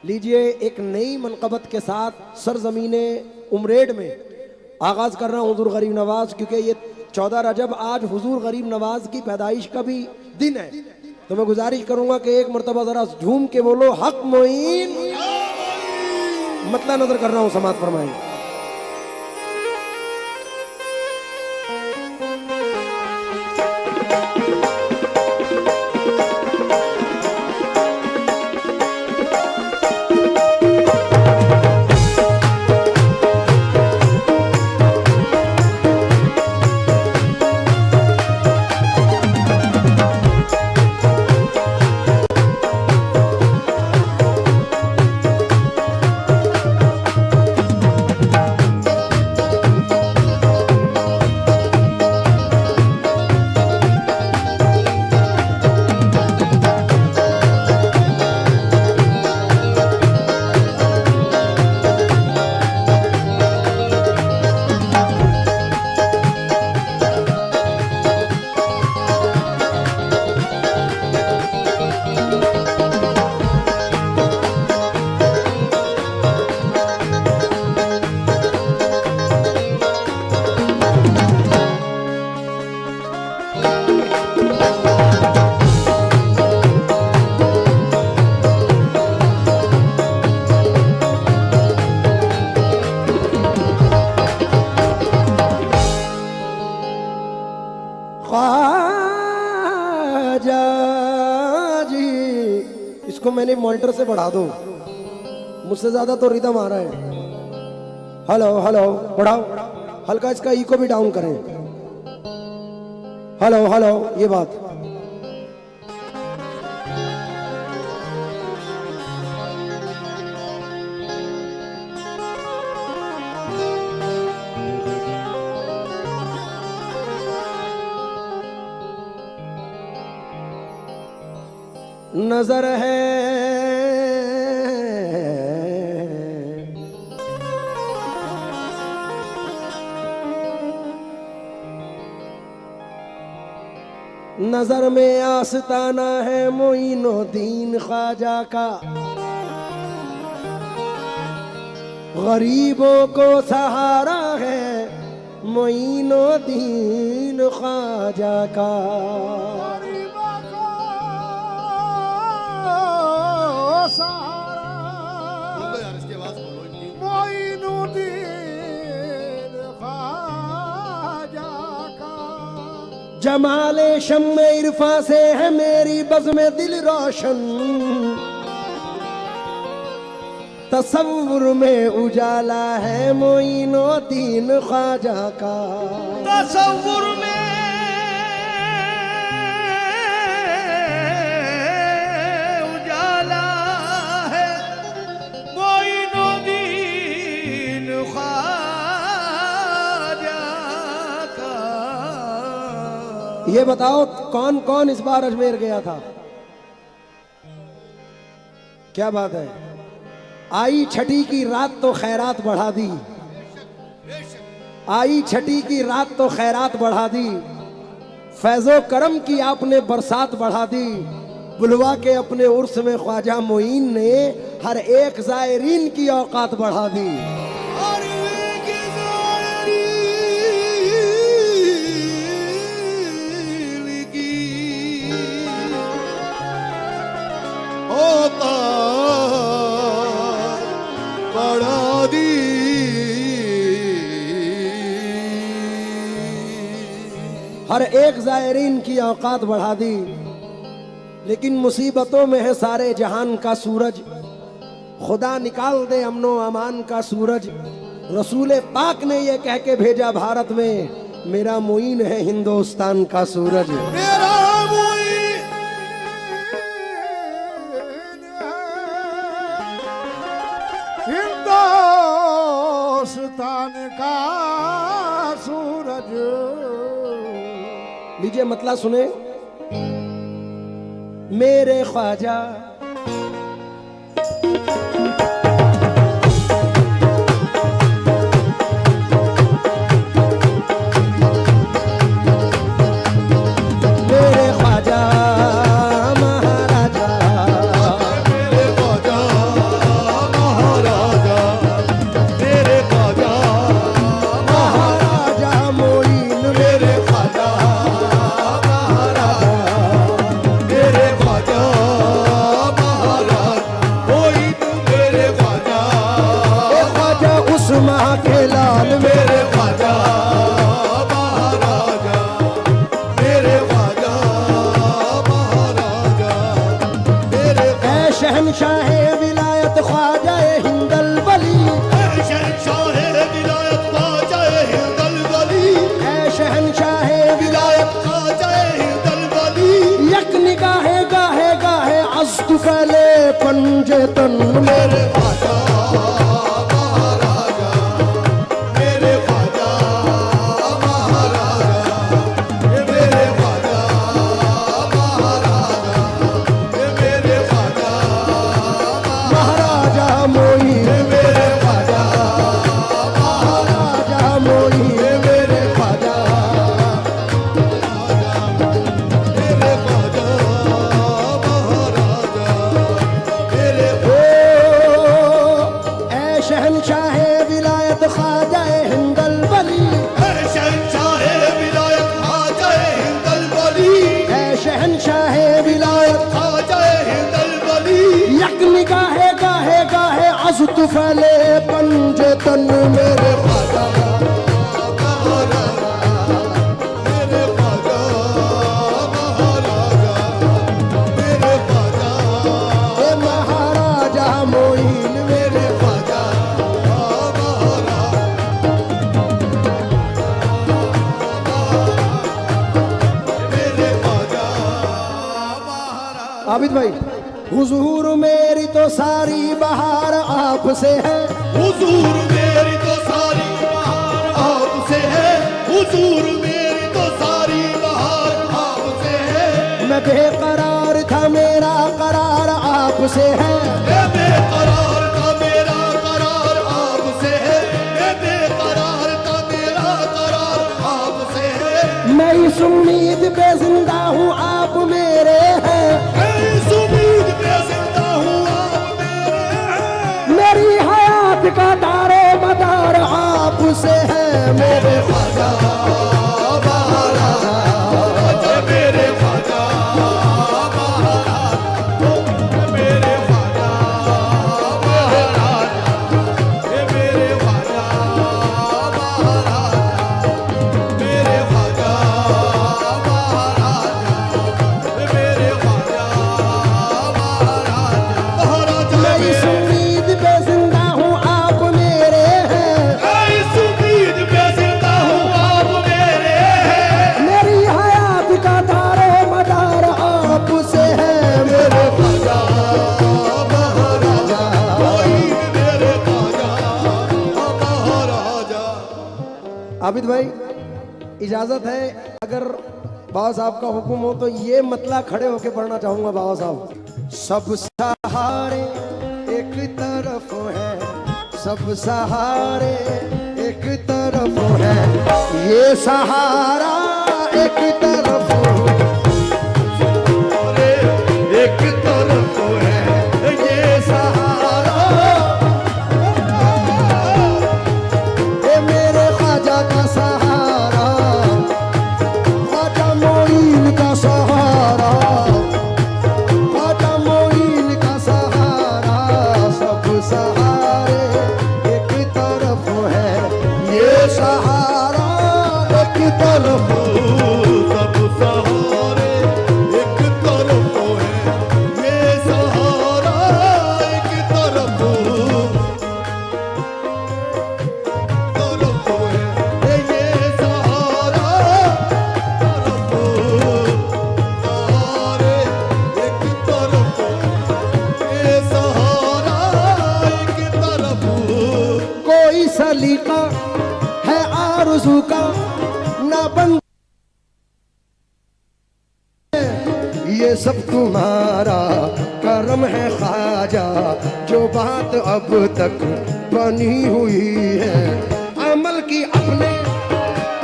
लीजिए एक नई मनकबत के साथ सरजमीने उमरेड में आगाज कर रहा हूँ हुजूर गरीब नवाज, क्योंकि ये 14 रजब आज हुजूर गरीब नवाज की पैदाइश का भी दिन है। तो मैं गुजारिश करूंगा कि एक मरतबा जरा झूम के बोलो हक मोइन, मतलब नजर कर रहा हूँ, समात फरमाएं। ख्वाजा जी, इसको मैंने मॉनिटर से बढ़ा दो, मुझसे ज्यादा तो रिदम आ रहा है। हेलो हेलो बढ़ाओ, हल्का इसका इको भी डाउन करें। हेलो हेलो, ये बात नजर है नजर में आस्ताना है मोइनुद्दीन ख्वाजा का, गरीबों को सहारा है मोइनुद्दीन ख्वाजा का। जमाले शम्मे इरफा से है मेरी बज़्म दिल रोशन, तसव्वुर में उजाला है मोइनुद्दीन ख्वाजा का। तसव्वुर में उजाला है मोइनुद्दीन ख्वाजा का। ये बताओ कौन कौन इस बार अजमेर गया था? क्या बात है। आई छठी की रात तो खैरात बढ़ा दी, आई छठी की रात तो खैरात बढ़ा दी, फैजो करम की आपने बरसात बढ़ा दी, बुलवा के अपने उर्स में ख्वाजा मोइन ने हर एक ज़ायरीन की औकात बढ़ा दी। बढ़ा दी हर एक ज़ायरीन की औकात बढ़ा दी। लेकिन मुसीबतों में है सारे जहान का सूरज, खुदा निकाल दे अमनो अमान का सूरज। रसूल पाक ने ये कह के भेजा भारत में, मेरा मोइन है हिंदुस्तान का सूरज। मेरा हिंदुस्तान का सूरज। लीजिए मतलब सुने, मेरे ख्वाजा मेरे ख्वाजा महाराजा, मेरे ख्वाजा पंजे तन मेरे ख्वाजा महाराजा, मेरे ख्वाजा महाराजा, ये मेरे ख्वाजा महाराजा, ये मेरे ख्वाजा महाराजा मोई, ये मेरे ख्वाजा महाराजा मोई, ये मेरे ख्वाजा मेरे ख्वाजा महाराजा, मेरे ए शहनशाहे विलायत ख्वाजा हिंदल बली, शहंशाहे विलायत ख्वाजा हिंदल बली, ए शहनशाहे विलायत ख्वाजा हिंदल बली, यक निगाहे गाहे गाहे अज़्त फले पंजे तन मेरे ख्वाजा महाराजा, मेरे ख्वाजा महाराजा, मेरे ख्वाजा ए महाराजा मोइन मेरे ख्वाजा महाराजा, मेरे ख्वाजा महाराजा। आबिद भाई, हुजूर मेरी तो सारी बहार आपसे है, हुजूर मेरी तो सारी बहार आपसे है, हुजूर मेरी तो सारी बहार आपसे है, मैं बेकरार था मेरा करार आपसे है, मैं बेकरार था मेरा करार आपसे है, मैं बेकरार था मेरा करार आपसे है, मैं इस उम्मीद पे जिंदा हूँ आप मेरे हैं, मैं इस उम्मीद पे जिंदा हूँ आप मेरे हैं, मेरी हयात का दारो मदार आपसे है मेरे ख्वाजा महाराजा, मेरे ख्वाजा महाराजा, मेरे ख्वाजा महाराजा, ये मेरे ख्वाजा महाराजा, मेरे ख्वाजा महाराजा, ये मेरे ख्वाजा महाराजा, मैं इस उम्मीद पे जिंदा हूँ आप मेरे हैं, मैं इस उम्मीद पे जिंदा हूँ आप मेरे हैं, मेरी हयात का दारो मदार आपसे है मेरे ख्वाजा महाराजा, कोई मेरे ख्वाजा महाराजा। आबिद भाई, इजाजत है, अगर बाबा साहब का हुक्म हो तो ये मतला खड़े होके पढ़ना चाहूंगा बाबा साहब। सब सहारे एक तरफ है, सब सहारे एक तरफ है, ये सहारा एक तरफ अरे एक तरफ है ये सहारा, ये मेरे ख्वाजा का सहारा, ख्वाजा मोइन का सहारा, ख्वाजा मोइन का सहारा, सब सहारे एक तरफ है, ये सहारा एक तरफ, सब सहारे एक तरफ है ये सहारा, एक तरफ तरफ है ये सहारा, तरफ सहारे एक तरफ, ये सहारा एक तरफ। कोई सलीका है आरज़ू का ना बन, ये सब तुम्हारा करम है ख्वाजा, जो बात अब तक बनी हुई है, अमल की अपने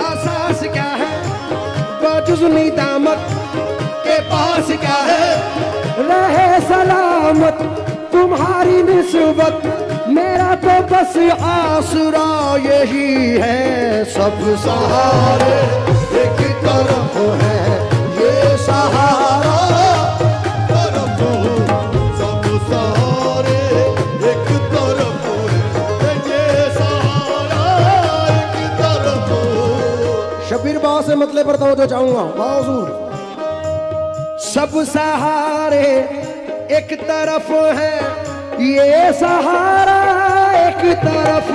आसास क्या है, बाजुज़नी दामत के पास क्या है, रहे सलामत तुम्हारी निस्बत, मेरा तो बस आसरा यही है, सब सहारे एक तरफ है, ये सहारा तरफ सब सहारे एक तरफ है ये सहारा, एक तरफ। शबीर बाबा से मतले पर तवज्जो चाहूंगा बावजूद, सब सहारे एक तरफ है, ये सहारा एक तरफ,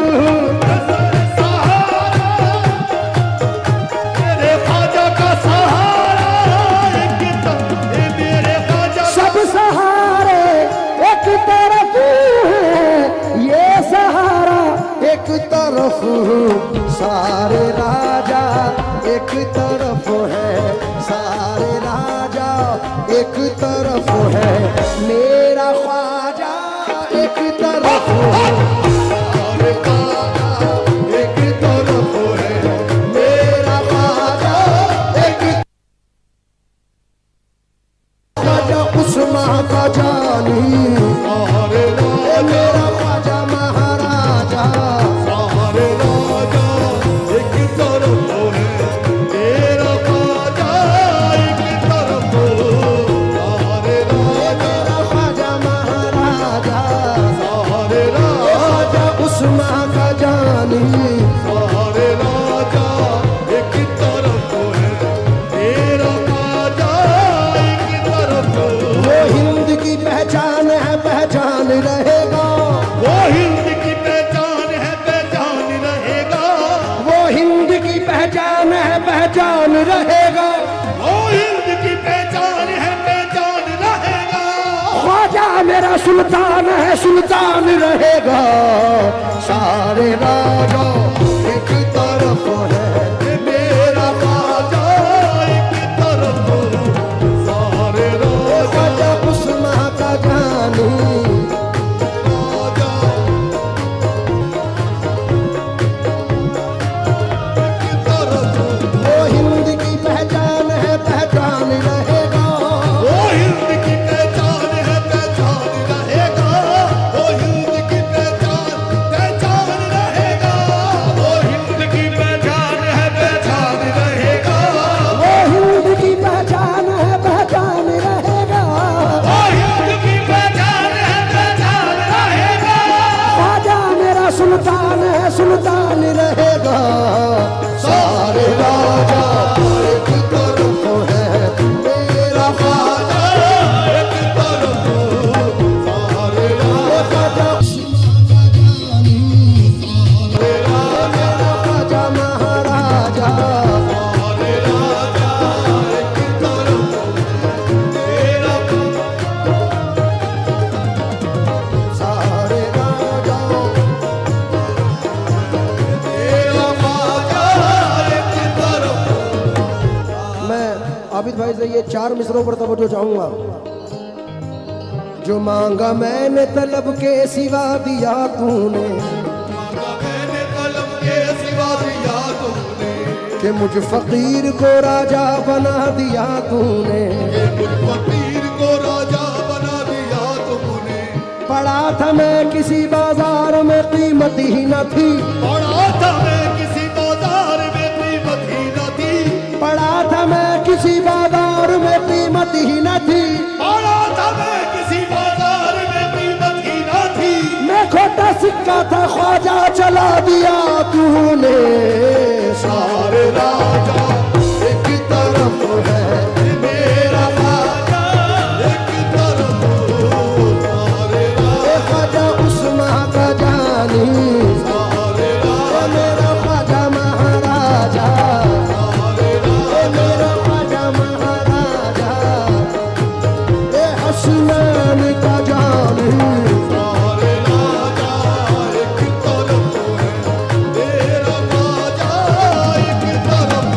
मेरे ख्वाजा का सहारा एक तरफ, मेरे ख्वाजा सब सहारे एक तरफ तरफ सारे राजा, एक तरफ है सारे राजा, एक तरफ है मेरा ख्वाजा, एक तरफ सारे राजा एक तरफ है मेरा ख्वाजा, एक ख्वाजा उस्मान का जानी, सारे राजा मेरा ख्वाजा महाराजा, सारे राजा एक तरफ है मेरा ख्वाजा, एक तरफ सारे राजा मेरा ख्वाजा महाराजा, सारे राजा ख्वाजा उस्मान का जानी, सारे राजा एक तरफ है मेरा ख्वाजा, एक तरफ वो हिंद की पहचान है, पहचान रहेगा, वो हिंद की पहचान है, पहचान रहेगा, वो हिंद की पहचान है, पहचान रहेगा, वो हिंद की पहचान है, पहचान रहेगा, ख्वाजा मेरा सुल्तान है, सुल्तान रहेगा, सारे राजा एक तरफ है मेरा ख्वाजा एक तरफ सारे राजा ख्वाजा उस्मान का जानी, राजा एक तरफ वो हिंद की पहचान है, पहचान रहेगा, वो हिंद की पहचान है, पहचान रहेगा, वो हिंद की पहचान रहेगा, वो हिंद की पहचान है, पहचान रहेगा, वो हिंद की पहचान है, पहचान रहेगा, वो हिंद की पहचान है, पहचान रहेगा, ख्वाजा मेरा सुल्तान है, सुल्तान रहेगा, सारे राजा एक तरफ है मेरा ख्वाजा, एक तरफ सारे ख्वाजा मेरा ख्वाजा महाराजा, सारे राजा एक तरफ मेरा सारे राजा मेरा ख्वाजा एक तरफ मैं आबिद भाई से ये 4 मिसरों पर तवज्जो चाहूंगा। जो मांगा मैंने तलब के सिवा दिया तूने, मैंने कलम के सिवा दिया तूने, कि मुझ फकीर को राजा बना दिया तूने, ये मुझ फकीर को राजा बना दिया तुमने, पड़ा था मैं किसी बाजार में कीमत ही न थी, पड़ा था मैं किसी बाजार में कीमत ही न थी, पड़ा था मैं किसी बाजार में कीमत ही न थी, पड़ा था मैं किसी बाजार में कीमत ही न थी, मैं खोटा सिक्का था ख्वाजा चला दिया तूने, सारे राजा एक तरफ है मेरा ख्वाजा एक तरफ सारे राजा ख्वाजा उस्मान का जानी, सारे राजा मेरा ख्वाजा महाराजा, सारे राजा मेरा ख्वाजा महाराजा, ए हसनैन का जानी, सारे राजा एक तरफ है मेरा ख्वाजा एक तरफ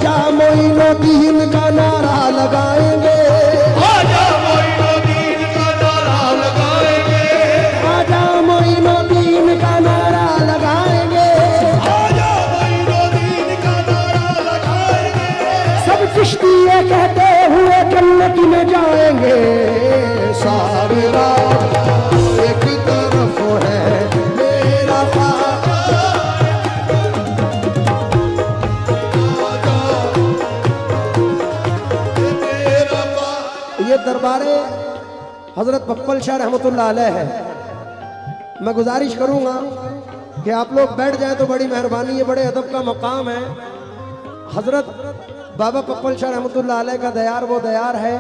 ख्वाजा मोइनुद्दीन का नारा लगाएंगे, ख्वाजा मोइनुद्दीन का नारा लगाएंगे, ख्वाजा मोइनुद्दीन का नारा लगाएंगे, ख्वाजा मोइनुद्दीन का नारा लगाएंगे। सब चिश्ती ये कहते हुए जन्नत में जाएंगे। सारे रात एक तरफ है मेरा ये दरबारे हजरत पप्पल शाह रहमतुल्लाह अलैह है। मैं गुजारिश करूंगा कि आप लोग बैठ जाएं तो बड़ी मेहरबानी, ये बड़े अदब का मकाम है। हजरत बाबा पप्पल शाह रहमतुल्लाह अलैह का दयार वो दयार है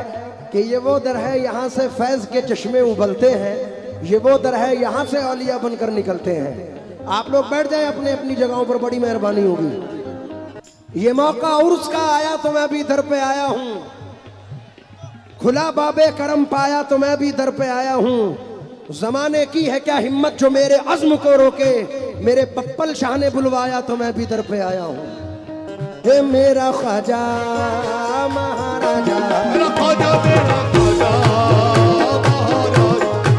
कि ये वो दर है यहाँ से फैज़ के चश्मे उबलते हैं, ये वो दर है यहाँ से औलिया बनकर निकलते हैं। आप लोग बैठ जाएं अपने अपनी जगहों पर, बड़ी मेहरबानी होगी। ये मौका उर्स का आया तो मैं भी दर पे आया हूँ, खुला बाबे करम पाया तो मैं भी दर पे आया हूँ। जमाने की है क्या हिम्मत जो मेरे अज़्म को रोके, मेरे पप्पल शाह ने बुलवाया तो मैं भी दर पे आया हूँ। हे मेरा ख्वाजा महाराजा, मेरा ख्वाजा, मेरा ख्वाजा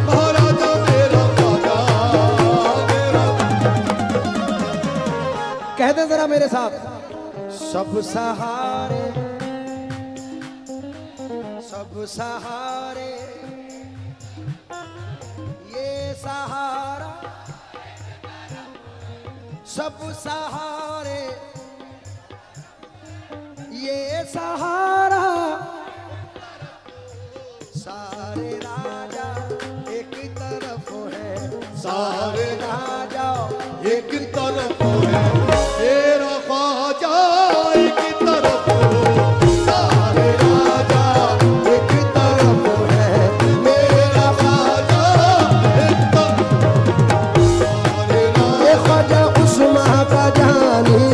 महाराजा, मेरा ख्वाजा मेरा। कह दे जरा मेरे साथ, सब सहारे सब सहारे ये सहारा, सब सहारे ये सहारा, सारे राजा एक तरफ है, सारे राजा एक तरफ है मेरा ख्वाजा, एक तरफ सारे राजा, एक तरफ है मेरा ख्वाजा एक तरफ सारे ये ख्वाजा उस्मा का जानी,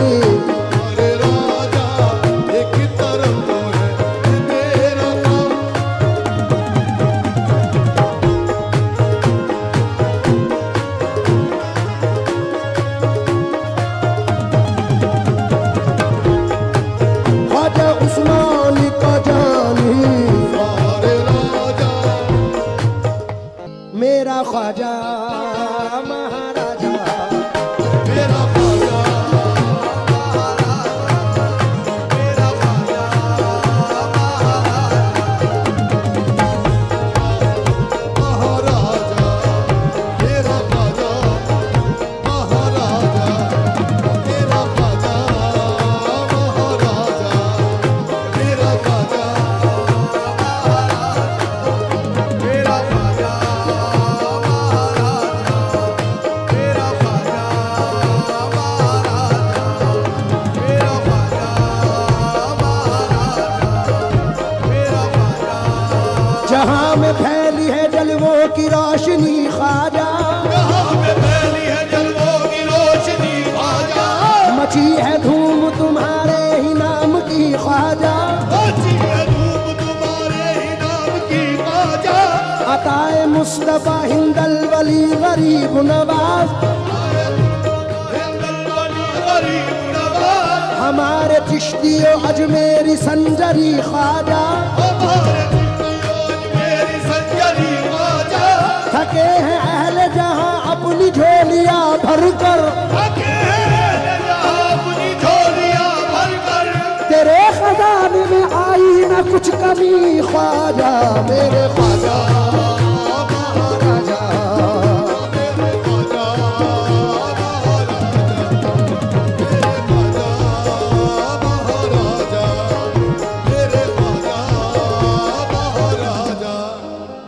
राजा एक तरफ है मेरा ख्वाजा उस्मानी का जानी, सारे राजा, मेरा ख्वाजा महाराजा, मेरा ख्वाजा मेरा ख्वाजा महाराजा, मेरा ख्वाजा महाराजा, मेरा ख्वाजा महाराजा, मेरा ख्वाजा मेरा ख्वाजा जहां में फैली है जलवों की रोशनी ख्वाजा, जहां में फैली है जलवों की रोशनी ख्वाजा, मची है धूम तुम्हारे ही नाम की ख्वाजा, मची है धूम तुम्हारे ही नाम की ख्वाजा, अताए मुस्तफा हिंदल वली गरीब नवाज, हिंदल वली गरीब नवाज, हमारे चिश्तियों अजमेरी संजरी ख्वाजा, हमारे मेरी संजरी ख्वाजा, थके हैं अहले जहां अपनी झोलियां भरकर, थके हैं अपनी झोलियां भरकर, तेरे खजाने में आई न कुछ कमी ख्वाजा, मेरे ख्वाजा महाराजा, मेरे ख्वाजा महाराजा, मेरे ख्वाजा महाराजा।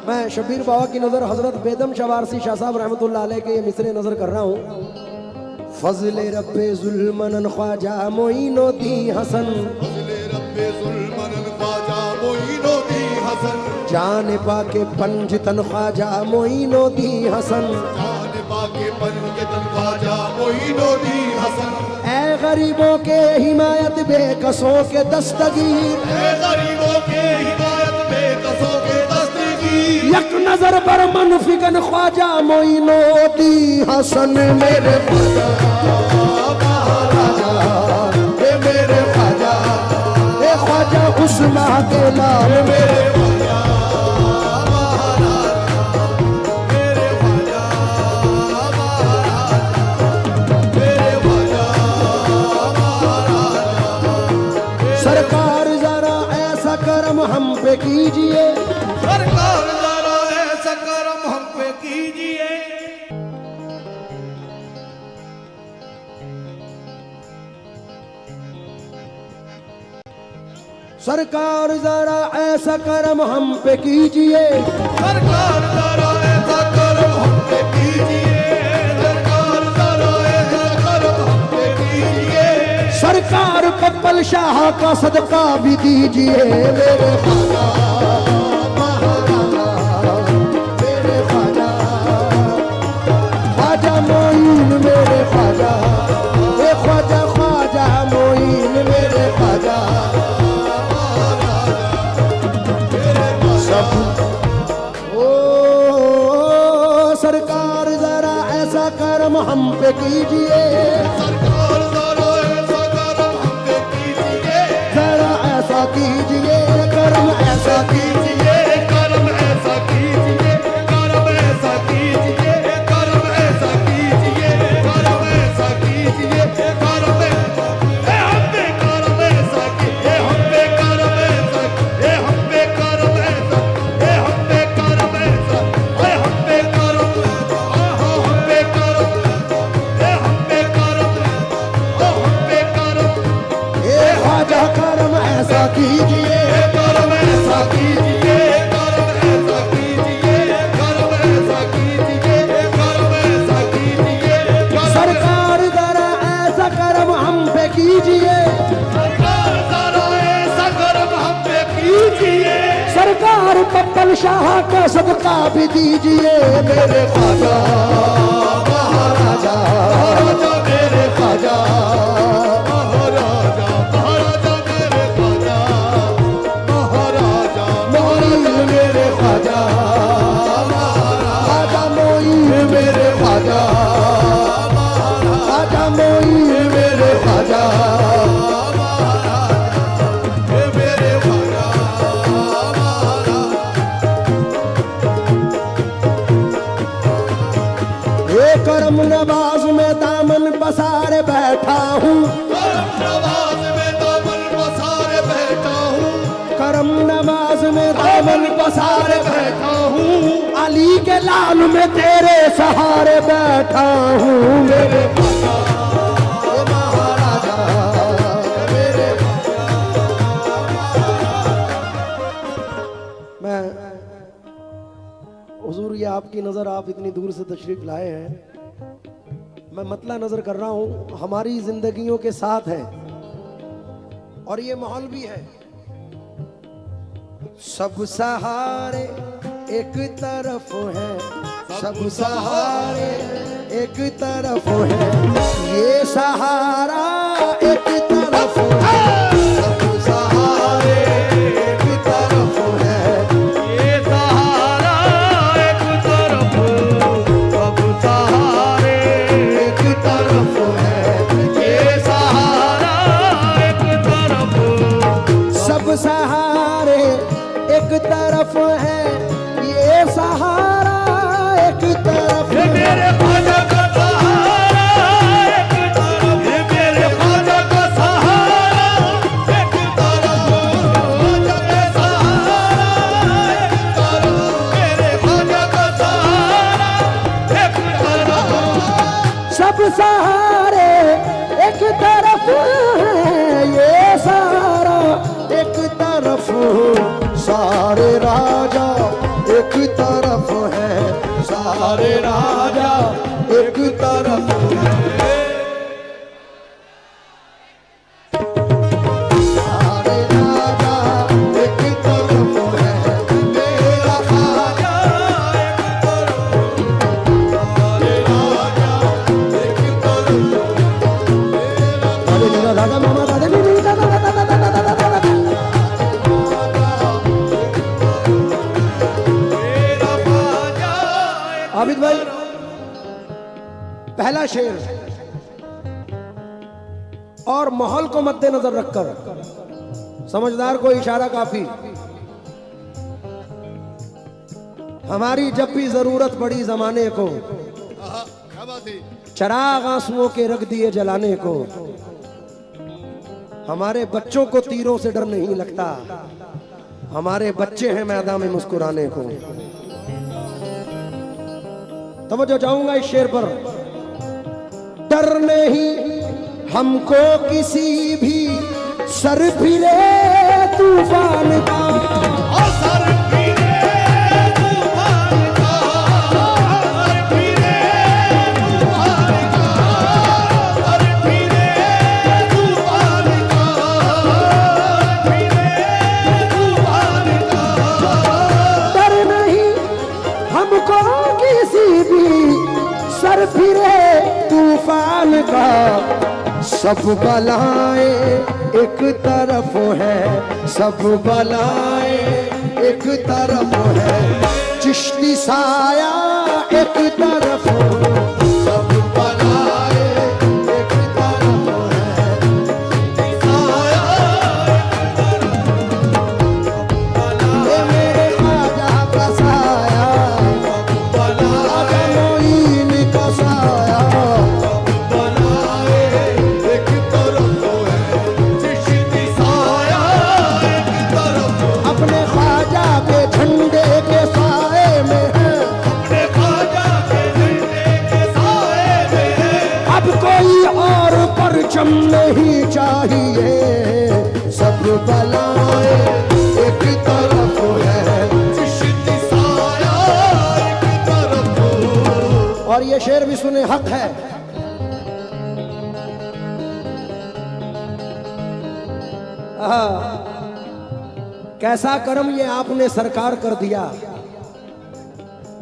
मैं शबीर बाबा की नजर हजरत बेदम शवारसी शाह साहब रहमतुल्लाह अलैह के ये मिसरे नजर कर रहा हूँ। फजले रब्बे जुल्मन ख्वाजा मोइनुद्दीन हसन, फजले रब्बे जुल्मन ख्वाजा मोइनुद्दीन हसन, जान पाके पंजतन ख्वाजा मोइनुद्दीन हसन, जान पाके पंजतन ख्वाजा मोइनुद्दीन हसन, ऐ गरीबों के हिमायत बेकसों के दस्तगीर, ऐ गरीबों के हिदायत बेकसों के दस्तगीर, यक नजर पर मनफिकन ख्वाजा मोइनुद्दीन हसन, मेरे ख्वाजा महाराजा, हे मेरे ख्वाजा कीजिए। सरकार जरा ऐसा करम हम पे कीजिए। सरकार जरा ऐसा करम हम पे कीजिए। सरकार जरा ऐसा करम हम पे कीजिए। सरकार जरा ऐसा करम हम पे कीजिए। सरकार पप्पल शाह का सदका भी दीजिए। मेरे ख्वाजा महाराजा, मेरे ख्वाजा ख्वाजा मोइन, मेरे ख्वाजा ख्वाजा ख्वाजा मोइन, मेरे ख्वाजा सब। ओ सरकार जरा ऐसा करम हम पे कीजिए। सरकार जरा ऐसा करम हम पे कीजिए। जरा ऐसा कीजिए, करम ऐसा कीजिए। करम ऐसा कीजिए। करम ऐसा कीजिए। करम ऐसा कीजिए। करम ऐसा कीजिए। करम हम पे करम ऐसा कीजिए। हम पे करम ऐसा, हम पे करम ऐसा, हम पे करम ऐसा, हम पे करम, हम पे करम, हम पे करम, हम पे करम। ए ख्वाजा करम ऐसा कीजिए। करम ऐसा कीजिए। करम ऐसा कीजिए। करम ऐसा कीजिए। करम ऐसा कीजिए। सरकार जरा ऐसा करम हम पे कीजिए। सरकार जरा ऐसा करम हम पे कीजिए। सरकार पप्पल शाह का सदका भी दीजिए। मेरे ख्वाजा महाराजा, महाराजा मेरे ख्वाजा महाराजा, महाराजा मेरे ख्वाजा, महाराजा मोइन, मेरे ख्वाजा ख्वाजा मोइन, मेरे ख्वाजा ख्वाजा मोइन, मेरे ख्वाजा। मेरे ख्वाजा। ए करम नवाज में दामन पसारे बैठा हूँ। करम नवाज में दामन पसारे बैठा हूँ। करम नवाज में दामन पसारे बैठा हूँ। अली के लाल में तेरे सहारे बैठा हूँ। मेरे ख्वाजा ओ महाराजा, मेरे मैं हुजूर, ये आपकी नजर, आप इतनी दूर से तशरीफ लाए हैं, मैं मतला नजर कर रहा हूँ, हमारी जिंदगियों के साथ है और ये माहौल भी है। सब सहारे एक तरफ है, सब सहारे एक तरफ है, ये सहारा एक तरफ है। सब सहारे एक तरफ है, ये सहारा एक तरफ, सब सहारे एक तरफ है। ये सहारा एक तरफ, सब सहारे एक तरफ है, ये सहारा एक तरफ ये है। मेरे ख्वाजा का सहारा एक तरफ, ये मेरे ख्वाजा का सहारा एक तरफ, ख्वाजा का सहारा एक तरफ, मेरे ख्वाजा का सहारा एक तरफ। सब सहारे एक तरफ है, ये सारा एक तरफ, सारे राजा एक तरफ है, सारे राजा एक तरफ है। सारे राजा एक तरफ है, मेरा ख्वाजा सारे राजा एक तरफ, अरे मेरा राजा मामा दादा नी नी दादा दादा दादा दादा दादा। मेरा ख्वाजा एक आबिद भाई, पहला शेर और माहौल को मद्देनजर रखकर समझदार को इशारा काफी। हमारी जब भी जरूरत पड़ी जमाने को, क्या बात है। चराग आंसुओं के रख दिए जलाने को। हमारे बच्चों को तीरों से डर नहीं लगता, हमारे बच्चे हैं मैदान में मुस्कुराने को। तवज्जो चाहूंगा इस शेर पर। डर नहीं हमको किसी भी सर फिरे तूफान का, सर फिरे तूफान का, सर फिरे तूफान का, सर फिरे तूफान का, फिरे तूफान का। डर नहीं हमको किसी भी सर फिरे तूफान का। सब बलाएं एक तरफ है, सब बलाएं एक तरफ है, चिश्ती साया एक तरफ, सब बलाएं एक तरफ है, साया ये मेरे ख्वाजा का साया, ख्वाजा मोइन का साया। अपने ख्वाजा के झंडे के साए में है, अपने ख्वाजा के झंडे के साए में है। अब कोई और परचम नहीं चाहिए, सब बलाएं एक तरफ है, चिश्ती साया एक तरफ। और ये शेर भी सुने हक है। कैसा करम ये आपने सरकार कर दिया,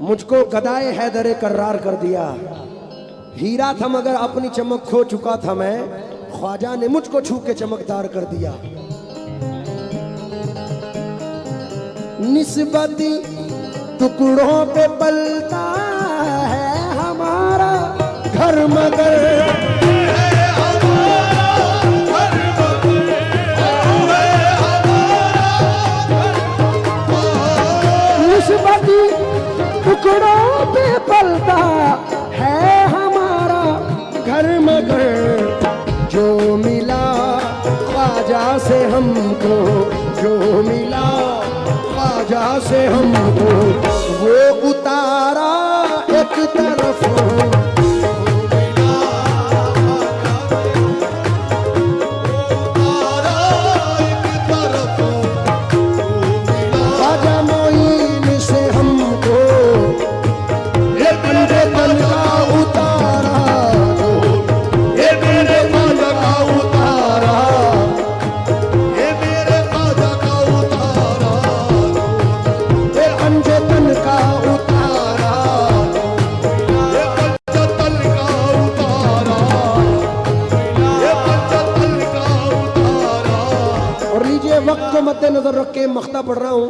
मुझको गदाए हैदरे कर्रार कर दिया। हीरा था मगर अपनी चमक खो चुका था मैं, ख्वाजा ने मुझको छू के चमकदार कर दिया। निस्बती टुकड़ों पे पलता है हमारा घर मगर, निस्बती टुकड़ों पे पलता है हमारा घर मगर। जो मिला ख्वाजा से हमको, जो मिला ख्वाजा से हमको, वो उतारा एक तरफ, ख्वाजा मोइन से हमको ये बंदे तन का उतारा, ये मेरे ख्वाजा का उतारा, ये मेरे ख्वाजा का उतारा, ये अंधे तन का उतारा, ये पंचतन का उतारा, ये पंचतन का उतारा। और लीजिए वक्त को मद्देनजर रख के मख्ता पढ़ रहा हूँ।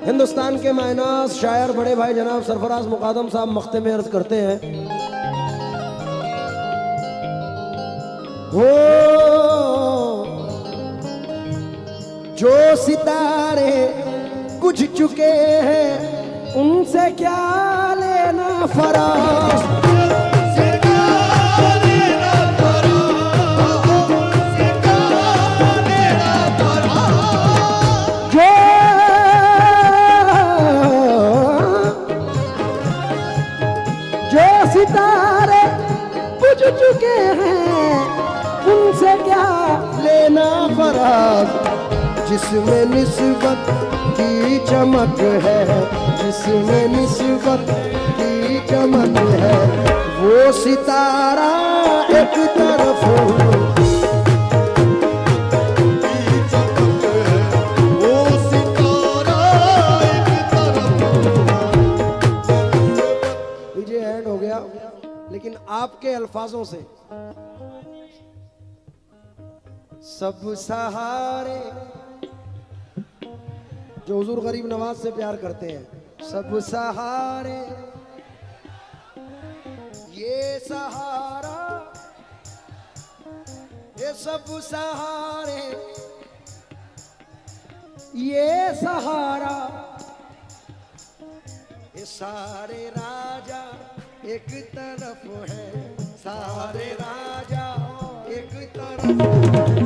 हिंदुस्तान के मायनाज शायर बड़े भाई जनाब सरफराज मुकादम साहब मख्ते में अर्ज करते हैं। हो जो सितारे बुझ चुके हैं उनसे क्या लेना फराज, जो सितारे बुझ चुके हैं उनसे क्या लेना फराज। जिसमें निस्बत की चमक है, जिसमें निस्बत की चमक है, वो सितारा एक तरफ, वो सितारा एक तरफ। लीजिए एंड हो गया, लेकिन आपके अल्फाजों से। सब सहारे जो हुजूर गरीब नवाज से प्यार करते हैं, सब सहारे ये सहारा, ये सब सहारे ये सहारा, ये सारे राजा एक तरफ है, सारे राजा एक तरफ